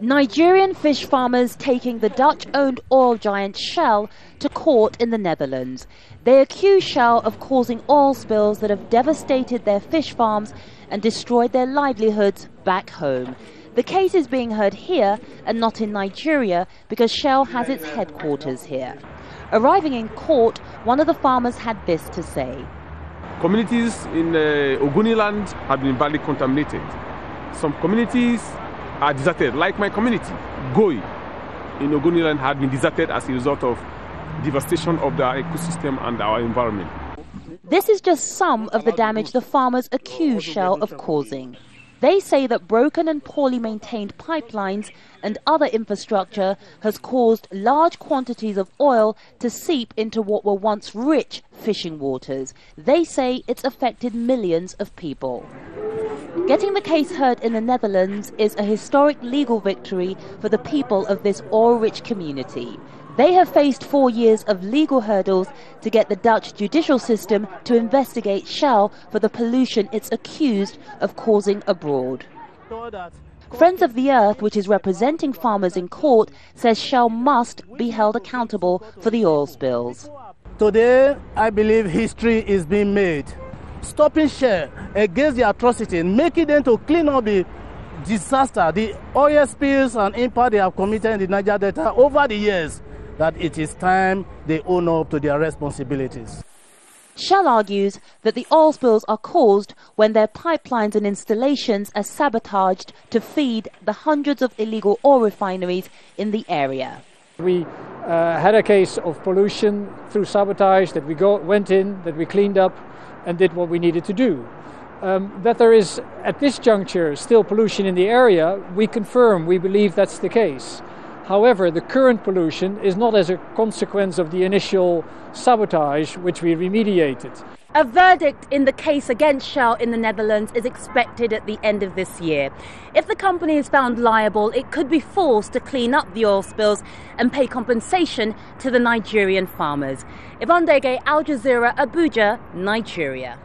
Nigerian fish farmers taking the Dutch-owned oil giant Shell to court in the Netherlands. They accuse Shell of causing oil spills that have devastated their fish farms and destroyed their livelihoods back home. The case is being heard here and not in Nigeria because Shell has its headquarters here. Arriving in court, one of the farmers had this to say. Communities in Ogoniland have been badly contaminated. Some communities are deserted, like my community, Goi, in Ogoniland, had been deserted as a result of devastation of the ecosystem and our environment. This is just some of the damage the farmers accuse Shell of causing. They say that broken and poorly maintained pipelines and other infrastructure has caused large quantities of oil to seep into what were once rich fishing waters. They say it's affected millions of people. Getting the case heard in the Netherlands is a historic legal victory for the people of this oil-rich community. They have faced 4 years of legal hurdles to get the Dutch judicial system to investigate Shell for the pollution it's accused of causing abroad. Friends of the Earth, which is representing farmers in court, says Shell must be held accountable for the oil spills. Today, I believe history is being made. Stopping Shell against the atrocity and making them to clean up the disaster, the oil spills and impact they have committed in the Niger Delta over the years, that it is time they own up to their responsibilities. Shell argues that the oil spills are caused when their pipelines and installations are sabotaged to feed the hundreds of illegal oil refineries in the area. We had a case of pollution through sabotage that we went in, that we cleaned up and did what we needed to do. That there is, at this juncture, still pollution in the area, we confirm, we believe that's the case. However, the current pollution is not as a consequence of the initial sabotage, which we remediated. A verdict in the case against Shell in the Netherlands is expected at the end of this year. If the company is found liable, it could be forced to clean up the oil spills and pay compensation to the Nigerian farmers. Yvonne Ndege, Al Jazeera, Abuja, Nigeria.